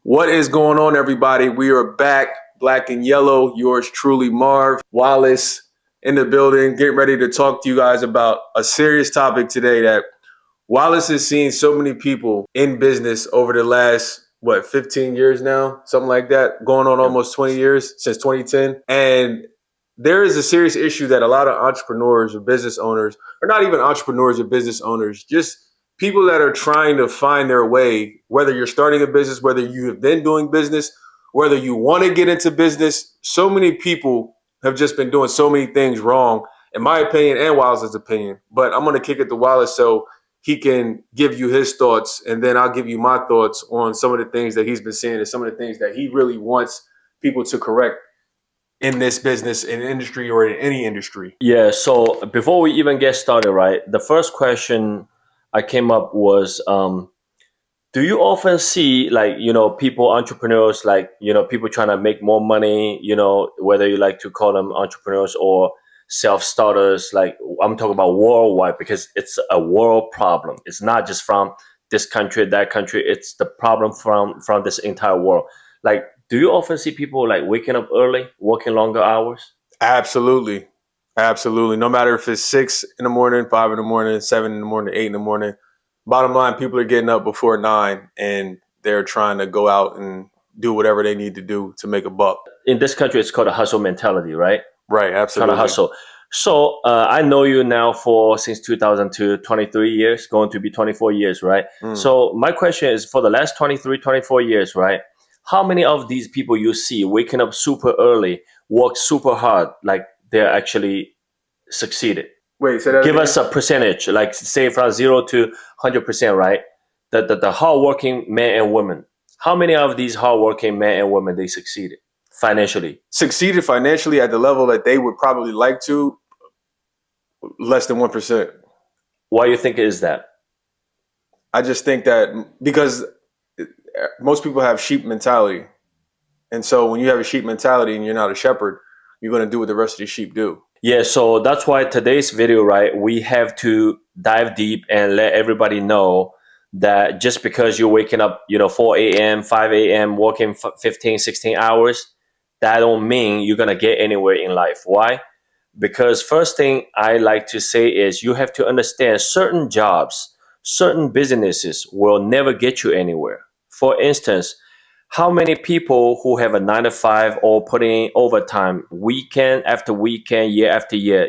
What is going on, everybody? We are back, black and yellow. Yours truly, Marv Wallace, in the building, getting ready to talk to you guys about a serious topic today that Wallace has seen so many people in business over the last, 15 years now? Something like that, going on almost 20 years, since 2010. And there is a serious issue that a lot of entrepreneurs or business owners, or not even entrepreneurs or business owners, just people that are trying to find their way, whether you're starting a business, whether you have been doing business, whether you want to get into business, so many people have just been doing so many things wrong, in my opinion and Wallace's opinion. But I'm going to kick it to Wallace so he can give you his thoughts, and then I'll give you my thoughts on some of the things that he's been seeing and some of the things that he really wants people to correct in this business, in industry, or in any industry. Yeah, so before we even get started, right, the first question I came up was, do you often see people, entrepreneurs, people trying to make more money, whether you like to call them entrepreneurs or self-starters, like I'm talking about worldwide because it's a world problem. It's not just from this country, that country. It's the problem from this entire world. Like, do you often see people like waking up early, working longer hours? Absolutely. Absolutely. No matter if it's 6 in the morning, 5 in the morning, 7 in the morning, 8 in the morning. Bottom line, people are getting up before 9 and they're trying to go out and do whatever they need to do to make a buck. In this country, it's called a hustle mentality, right? Right. Kind Absolutely. of hustle. So I know you now for since 2002, 23 years, going to be 24 years, right? So my question is, for the last 23, 24 years, right? How many of these people you see waking up super early, work super hard, like they're actually succeeded? Wait, say that Give again? us a percentage, like say from 0 to 100%, right? The hardworking men and women. How many of these hardworking men and women they succeeded financially? Succeeded financially at the level that they would probably like to, less than 1%. Why you think is that? I just think that because most people have sheep mentality. And so when you have a sheep mentality and you're not a shepherd, you're going to do what the rest of the sheep do. Yeah, so that's why today's video, right, we have to dive deep and let everybody know that just because you're waking up, 4 a.m., 5 a.m., working 15, 16 hours, that don't mean you're going to get anywhere in life. Why? Because first thing I like to say is you have to understand certain jobs, certain businesses will never get you anywhere. For instance, how many people who have a 9 to 5 or putting in overtime weekend after weekend, year after year,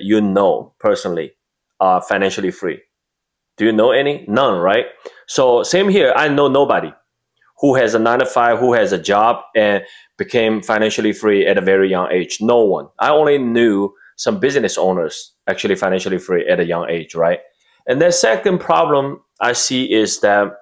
personally, are financially free? Do you know any? None, right? So same here. I know nobody who has a 9 to 5, who has a job and became financially free at a very young age. No one. I only knew some business owners actually financially free at a young age, right? And the second problem I see is that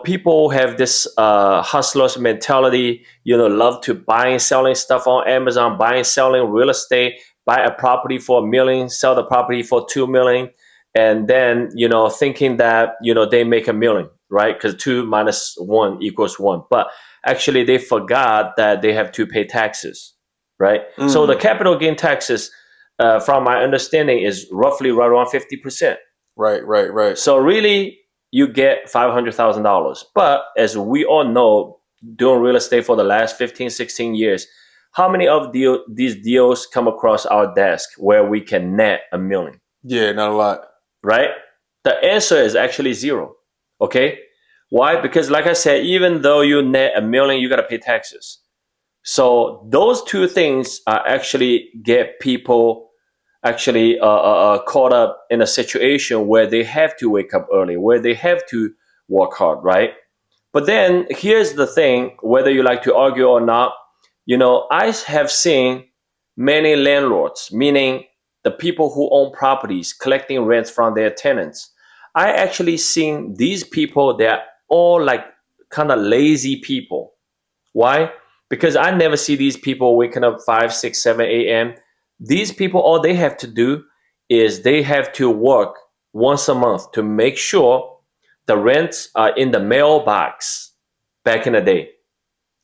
people have this hustlers mentality, love to buy and selling stuff on Amazon, buying, selling real estate, buy a property for $1 million, sell the property for $2 million, and then, thinking that, they make $1 million, right? Because 2 minus 1 equals 1. But actually they forgot that they have to pay taxes, right? So the capital gain taxes, from my understanding, is roughly right around 50%. Right. So really, you get $500,000. But as we all know, doing real estate for the last 15, 16 years, how many of these deals come across our desk where we can net $1 million? Yeah, not a lot. Right? The answer is actually zero. Okay? Why? Because like I said, even though you net $1 million, you got to pay taxes. So those two things are actually get people actually caught up in a situation where they have to wake up early, where they have to work hard, right? But then here's the thing, whether you like to argue or not, I have seen many landlords, meaning the people who own properties, collecting rents from their tenants. I actually seen these people, they're all like kind of lazy people. Why? Because I never see these people waking up 5, 6, 7 a.m. These people, all they have to do is they have to work once a month to make sure the rents are in the mailbox. Back in the day,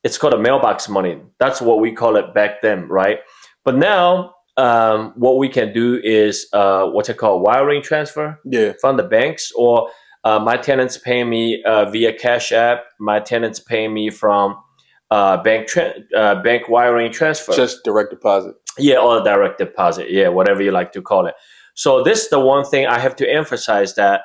it's called a mailbox money. That's what we call it back then, right? But now, what we can do is what's it called, wiring transfer Yeah. from the banks, or My tenants pay me via Cash App. My tenants pay me from bank wiring transfer. Just direct deposit. Yeah, or direct deposit. Yeah, whatever you like to call it. So this is the one thing I have to emphasize, that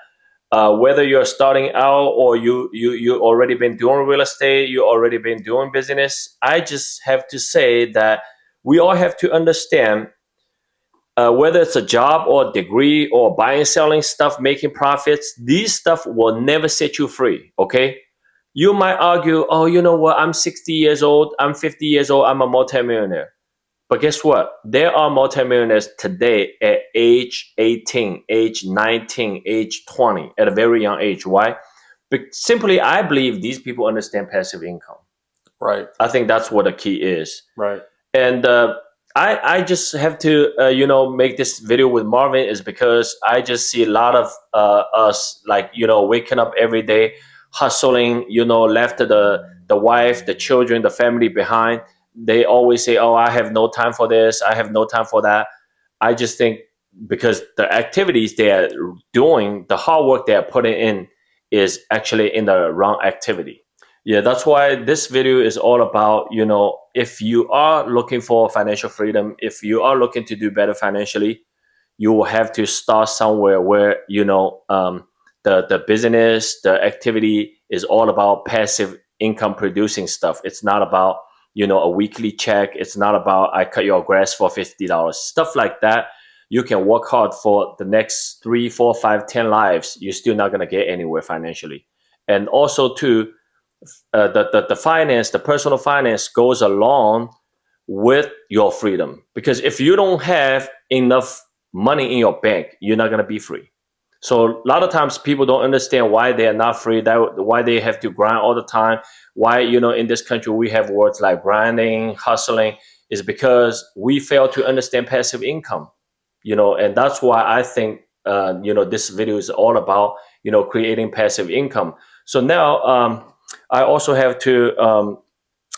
whether you're starting out or you already been doing real estate, you already been doing business, I just have to say that we all have to understand, whether it's a job or a degree or buying, selling stuff, making profits, these stuff will never set you free. Okay. You might argue, oh, you know what? I'm 60 years old. I'm 50 years old. I'm a multimillionaire. But guess what? There are multimillionaires today at age 18, age 19, age 20, at a very young age. Why? But simply, I believe these people understand passive income. Right. I think that's what the key is. Right. And I just have to make this video with Marvin, is because I just see a lot of us, like, waking up every day, hustling, left the wife, the children, the family behind. They always say, oh, I have no time for this, I have no time for that. I just think because the activities they are doing, the hard work they are putting in, is actually in the wrong activity. Yeah, that's why this video is all about, if you are looking for financial freedom, if you are looking to do better financially, you will have to start somewhere where, the business, the activity is all about passive income producing stuff. It's not about, a weekly check. It's not about, I cut your grass for $50. Stuff like that. You can work hard for the next 3, 4, 5, 10 lives. You're still not going to get anywhere financially. And also, too, the finance, the personal finance goes along with your freedom. Because if you don't have enough money in your bank, you're not going to be free. So a lot of times people don't understand why they are not free, why they have to grind all the time. Why, in this country, we have words like grinding, hustling, is because we fail to understand passive income, and that's why I think, this video is all about, creating passive income. So now, I also have to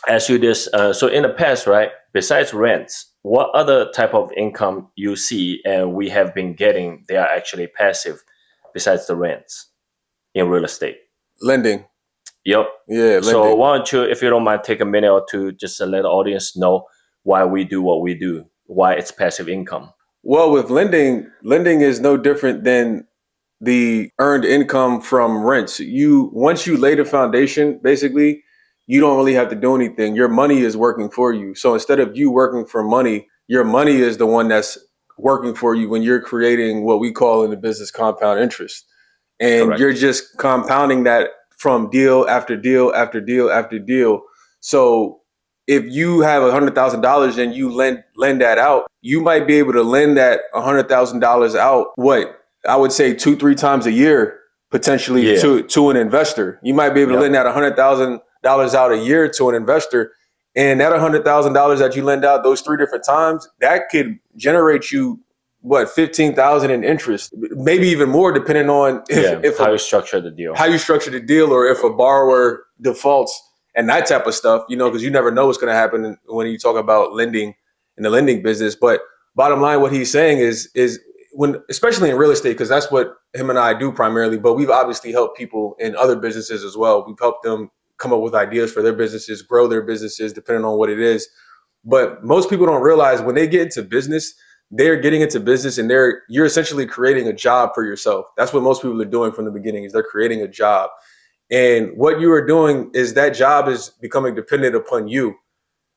ask you this. So in the past, right, besides rents, what other type of income you see and we have been getting, they are actually passive besides the rents in real estate? Lending. Yep. Yeah, lending. So why don't you, if you don't mind, take a minute or two just to let the audience know why we do what we do, why it's passive income. Well, with lending is no different than the earned income from rents. Once you lay the foundation, basically, you don't really have to do anything. Your money is working for you. So instead of you working for money, your money is the one that's working for you when you're creating what we call in the business compound interest. And Correct. you're just compounding that from deal after deal after deal after deal. So if you have $100,000 and you lend that out, you might be able to lend that $100,000 out. What I would say 2-3 times a year, potentially. Yeah. to an investor. You might be able to Yep. lend that $100,000 out a year to an investor, and that $100,000 that you lend out those 3 different times, that could generate you what, 15,000 in interest, maybe even more, depending on if how you structure the deal. how you structure the deal, or if a borrower defaults and that type of stuff, because you never know what's going to happen when you talk about lending in the lending business. But bottom line, what he's saying is when, especially in real estate, because that's what him and I do primarily, but we've obviously helped people in other businesses as well. We've helped them come up with ideas for their businesses, grow their businesses, depending on what it is. But most people don't realize when they get into business, they're getting into business and you're essentially creating a job for yourself. That's what most people are doing from the beginning, is they're creating a job. And what you are doing is that job is becoming dependent upon you,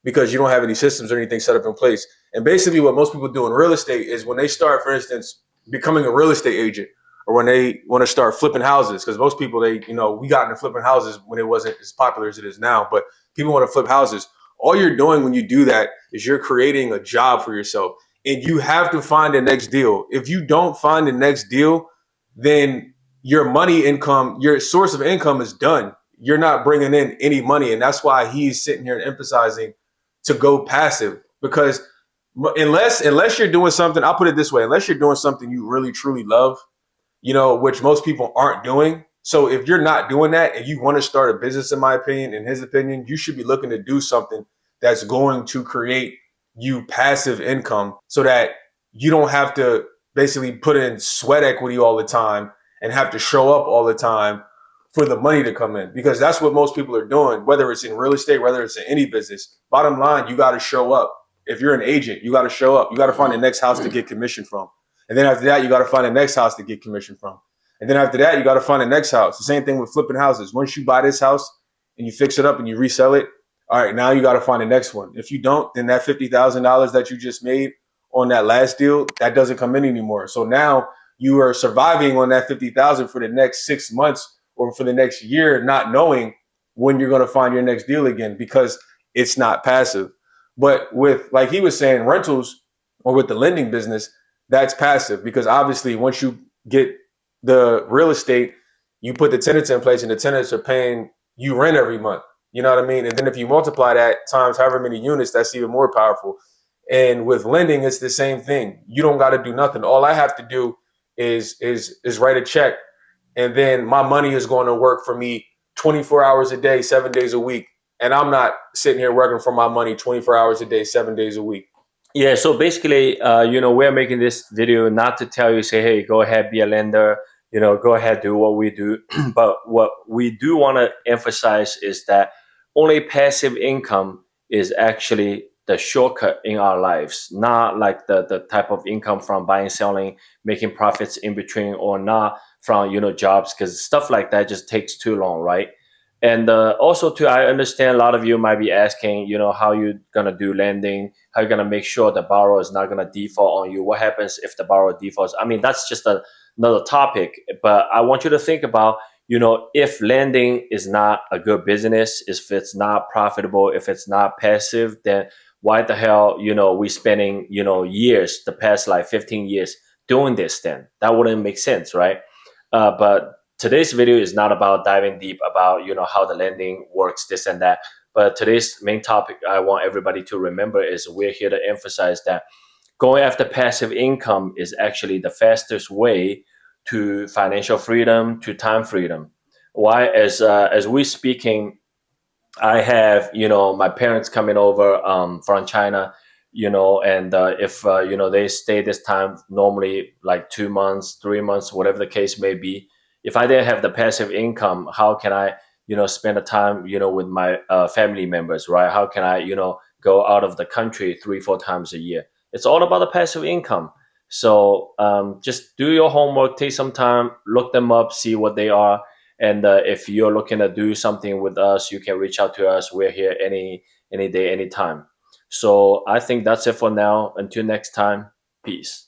because you don't have any systems or anything set up in place. And basically what most people do in real estate is when they start, for instance, becoming a real estate agent, or when they want to start flipping houses, because most people, we got into flipping houses when it wasn't as popular as it is now, but people want to flip houses. All you're doing when you do that is you're creating a job for yourself, and you have to find the next deal. If you don't find the next deal, then your money income, your source of income is done. You're not bringing in any money. And that's why he's sitting here and emphasizing to go passive, because unless you're doing something, I'll put it this way, unless you're doing something you really truly love, which most people aren't doing. So if you're not doing that and you want to start a business, in my opinion, in his opinion, you should be looking to do something that's going to create you passive income, so that you don't have to basically put in sweat equity all the time and have to show up all the time for the money to come in, because that's what most people are doing, whether it's in real estate, whether it's in any business. Bottom line, you got to show up. If you're an agent, you got to show up. You got to find the next house to get commission from. And then after that, you got to find the next house to get commission from. And then after that, you got to find the next house. The same thing with flipping houses. Once you buy this house and you fix it up and you resell it, all right, now you got to find the next one. If you don't, then that $50,000 that you just made on that last deal, that doesn't come in anymore. So now you are surviving on that 50,000 for the next 6 months or for the next year, not knowing when you're going to find your next deal again, because it's not passive. But with, like he was saying, rentals or with the lending business, that's passive, because obviously once you get the real estate, you put the tenants in place and the tenants are paying you rent every month. You know what I mean? And then if you multiply that times however many units, that's even more powerful. And with lending, it's the same thing. You don't got to do nothing. All I have to do is write a check, and then my money is going to work for me 24 hours a day, 7 days a week. And I'm not sitting here working for my money 24 hours a day, 7 days a week. Yeah, so basically, we're making this video not to tell you, say, hey, go ahead, be a lender, go ahead, do what we do. But what we do want to emphasize is that only passive income is actually the shortcut in our lives, not like the type of income from buying, selling, making profits in between, or not from, jobs, because stuff like that just takes too long, right? And also, too, I understand a lot of you might be asking, how you gonna do lending, how you gonna make sure the borrower is not gonna default on you. What happens if the borrower defaults? I mean, that's just another topic. But I want you to think about, if lending is not a good business, if it's not profitable, if it's not passive, then why the hell, we spending, years, the past like 15 years doing this? Then that wouldn't make sense, right? But today's video is not about diving deep about how the lending works, this and that. But today's main topic I want everybody to remember is we're here to emphasize that going after passive income is actually the fastest way to financial freedom, to time freedom. Why? As we speaking, I have my parents coming over from China, and if they stay this time, normally like 2 months, 3 months, whatever the case may be. If I didn't have the passive income, how can I spend the time with my family members, right? How can I go out of the country 3 4 times a year? It's all about the passive income. So just do your homework, take some time, look them up, see what they are. And if you're looking to do something with us, you can reach out to us. We're here any day, anytime. So I think that's it for now. Until next time, peace.